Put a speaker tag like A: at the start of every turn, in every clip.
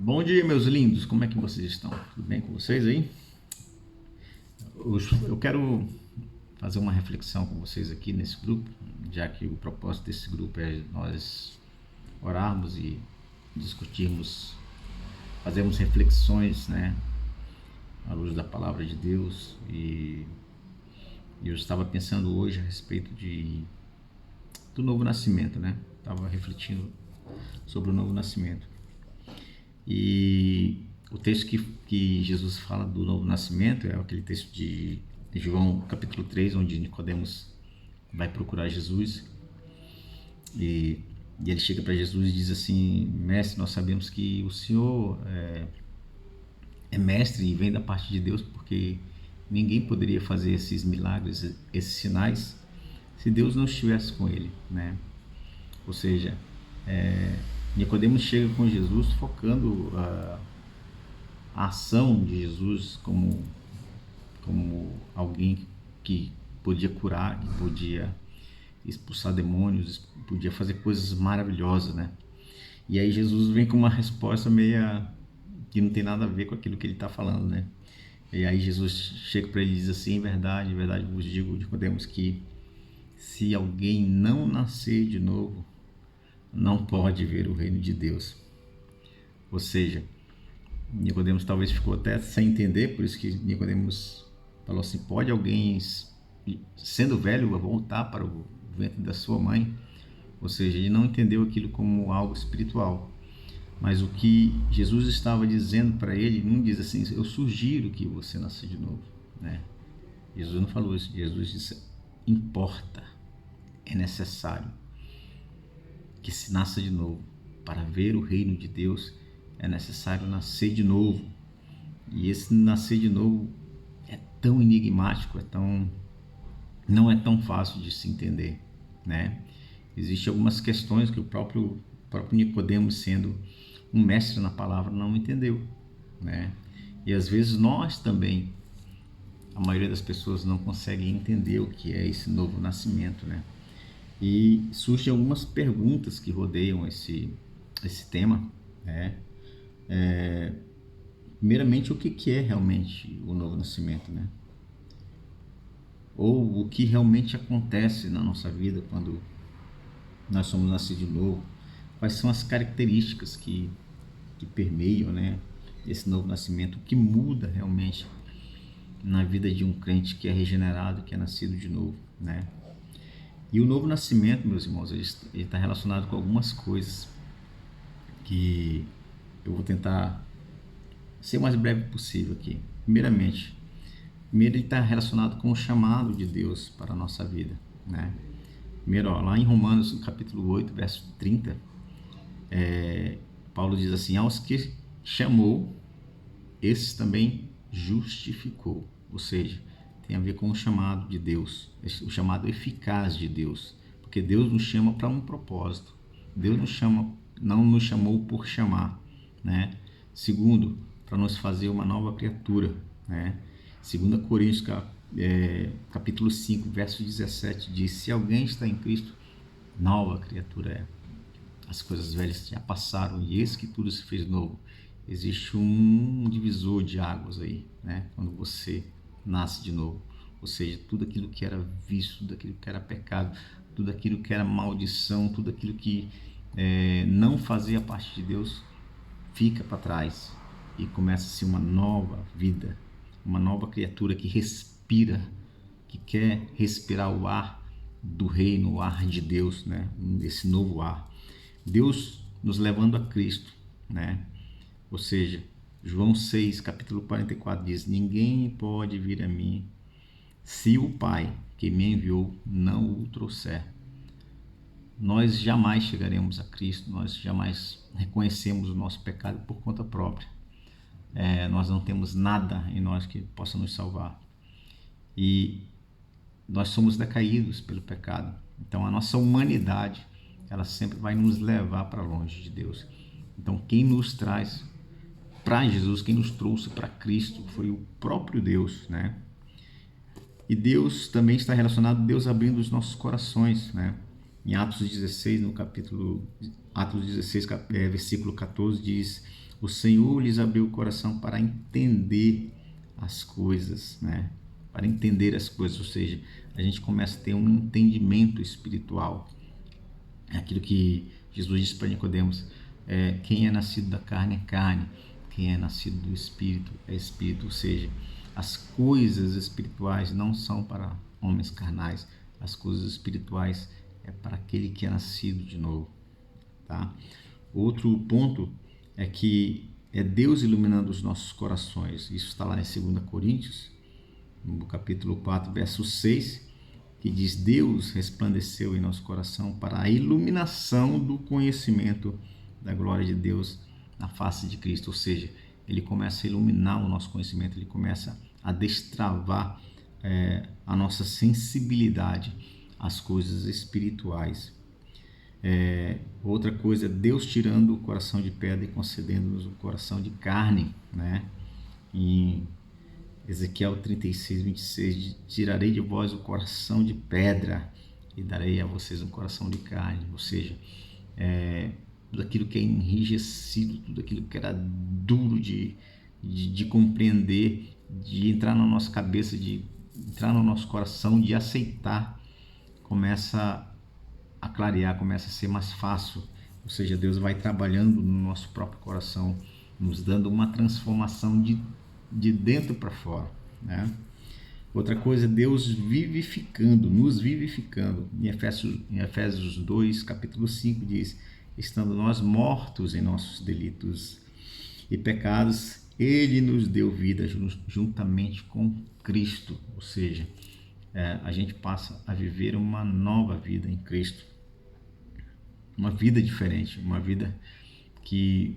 A: Bom dia, meus lindos. Como é que vocês estão? Tudo bem com vocês aí? Hoje eu quero fazer uma reflexão com vocês aqui nesse grupo, já que o propósito desse grupo é nós orarmos e discutirmos, fazermos reflexões, né, à luz da palavra de Deus. E eu estava pensando hoje a respeito do novo nascimento, né? Estava refletindo sobre o novo nascimento. E o texto que Jesus fala do novo nascimento é aquele texto de João capítulo 3, onde Nicodemos vai procurar Jesus e ele chega para Jesus e diz assim: mestre, nós sabemos que o Senhor é mestre e vem da parte de Deus, porque ninguém poderia fazer esses milagres, esses sinais, se Deus não estivesse com ele, né? Ou seja, Nicodemos chega com Jesus focando a ação de Jesus como alguém que podia curar, que podia expulsar demônios, podia fazer coisas maravilhosas, né? E aí Jesus vem com uma resposta meia que não tem nada a ver com aquilo que ele está falando, né? E aí Jesus chega para ele e diz assim: em verdade vos digo, Nicodemos, que se alguém não nascer de novo, não pode ver o reino de Deus. Ou seja, Nicodemos talvez ficou até sem entender, por isso que Nicodemos falou assim: pode alguém, sendo velho, voltar para o ventre da sua mãe? Ou seja, ele não entendeu aquilo como algo espiritual. Mas o que Jesus estava dizendo para ele, não diz assim: eu sugiro que você nasça de novo, né? Jesus não falou isso. Jesus disse: importa, é necessário que se nasça de novo. Para ver o reino de Deus é necessário nascer de novo. E esse nascer de novo é tão enigmático, não é tão fácil de se entender, né? Existem algumas questões que o próprio Nicodemos, sendo um mestre na palavra, não entendeu, né? E às vezes nós também, a maioria das pessoas não consegue entender o que é esse novo nascimento, né? E surgem algumas perguntas que rodeiam esse tema, né? Primeiramente, o que é realmente o novo nascimento, né? Ou o que realmente acontece na nossa vida quando nós somos nascidos de novo? Quais são as características que permeiam, né, esse novo nascimento? O que muda realmente na vida de um crente que é regenerado, que é nascido de novo, né? E o novo nascimento, meus irmãos, ele está relacionado com algumas coisas que eu vou tentar ser o mais breve possível aqui. Primeiro ele está relacionado com o chamado de Deus para a nossa vida, né? Primeiro, lá em Romanos, no capítulo 8, verso 30, Paulo diz assim: aos que chamou, esses também justificou. Ou seja, tem a ver com o chamado de Deus, o chamado eficaz de Deus, porque Deus nos chama para um propósito. Deus não nos chamou por chamar, né? Segundo, para nos fazer uma nova criatura, né? 2 Coríntios capítulo 5, verso 17 diz: se alguém está em Cristo, nova criatura é. As coisas velhas já passaram e eis que tudo se fez novo. Existe um divisor de águas aí, né? Quando você nasce de novo. Ou seja, tudo aquilo que era vício, tudo aquilo que era pecado, tudo aquilo que era maldição, tudo aquilo que não fazia parte de Deus, fica para trás e começa-se uma nova vida, uma nova criatura que respira, que quer respirar o ar do reino, o ar de Deus, né? Esse novo ar. Deus nos levando a Cristo, né? Ou seja, João 6, capítulo 44 diz: ninguém pode vir a mim se o Pai que me enviou não o trouxer. Nós jamais chegaremos a Cristo, nós jamais reconhecemos o nosso pecado por conta própria. Nós não temos nada em nós que possa nos salvar. E nós somos decaídos pelo pecado. Então a nossa humanidade, ela sempre vai nos levar para longe de Deus. Então quem nos traz para Jesus, quem nos trouxe para Cristo foi o próprio Deus, né? E Deus também está relacionado a Deus abrindo os nossos corações, né? Em Atos 16, no capítulo Atos 16, versículo 14, diz: O Senhor lhes abriu o coração para entender as coisas, né? Para entender as coisas, ou seja, a gente começa a ter um entendimento espiritual. É aquilo que Jesus disse para Nicodemos: quem é nascido da carne é carne, quem é nascido do Espírito é Espírito. Ou seja, as coisas espirituais não são para homens carnais, as coisas espirituais é para aquele que é nascido de novo, tá? Outro ponto é que é Deus iluminando os nossos corações. Isso está lá em 2 Coríntios, no capítulo 4, verso 6, que diz: Deus resplandeceu em nosso coração para a iluminação do conhecimento da glória de Deus na face de Cristo. Ou seja, ele começa a iluminar o nosso conhecimento, ele começa a destravar a nossa sensibilidade às coisas espirituais. Outra coisa, Deus tirando o coração de pedra e concedendo-nos o coração de carne, né? Em Ezequiel 36, 26, tirarei de vós o coração de pedra e darei a vocês um coração de carne. Ou seja, tudo aquilo que é enrijecido, tudo aquilo que era duro de compreender, de entrar na nossa cabeça, de entrar no nosso coração, de aceitar, começa a clarear, começa a ser mais fácil. Ou seja, Deus vai trabalhando no nosso próprio coração, nos dando uma transformação de dentro para fora, né? Outra coisa, Deus vivificando, nos vivificando. Em Efésios 2, capítulo 5 diz: estando nós mortos em nossos delitos e pecados, Ele nos deu vida juntamente com Cristo. Ou seja, a gente passa a viver uma nova vida em Cristo, uma vida diferente, uma vida que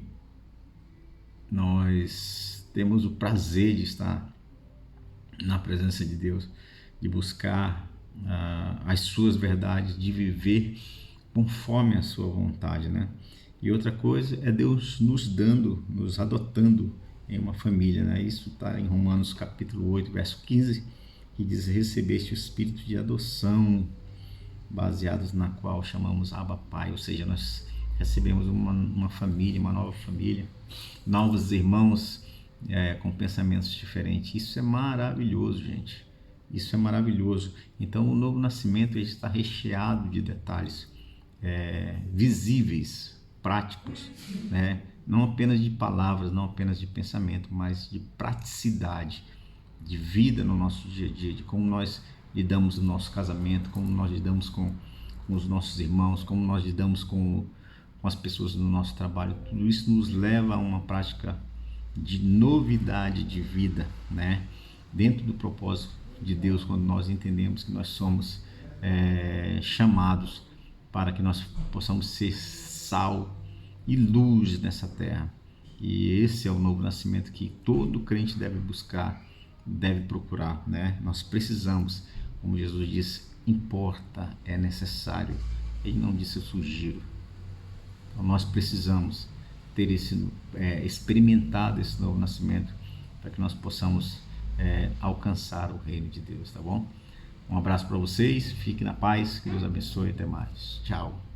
A: nós temos o prazer de estar na presença de Deus, de buscar as suas verdades, de viver conforme a sua vontade, né? E outra coisa é Deus nos adotando em uma família, né? Isso está em Romanos capítulo 8, verso 15, que diz: recebeste o espírito de adoção, baseados na qual chamamos Abba Pai. Ou seja, nós recebemos uma família, uma nova família, novos irmãos com pensamentos diferentes. Isso é maravilhoso, gente. Isso é maravilhoso. Então, o novo nascimento está recheado de detalhes visíveis, práticos, né? Não apenas de palavras, não apenas de pensamento, mas de praticidade, de vida no nosso dia a dia, de como nós lidamos no nosso casamento, como nós lidamos com os nossos irmãos, como nós lidamos com as pessoas no nosso trabalho. Tudo isso nos leva a uma prática de novidade de vida, né? Dentro do propósito de Deus, quando nós entendemos que nós somos chamados para que nós possamos ser sal e luz nessa terra. E esse é o novo nascimento que todo crente deve buscar, deve procurar, né? Nós precisamos, como Jesus disse, importa, é necessário. Ele não disse eu sugiro. Então nós precisamos ter experimentado esse novo nascimento para que nós possamos alcançar o reino de Deus, tá bom? Um abraço para vocês, fique na paz, que Deus abençoe, até mais. Tchau.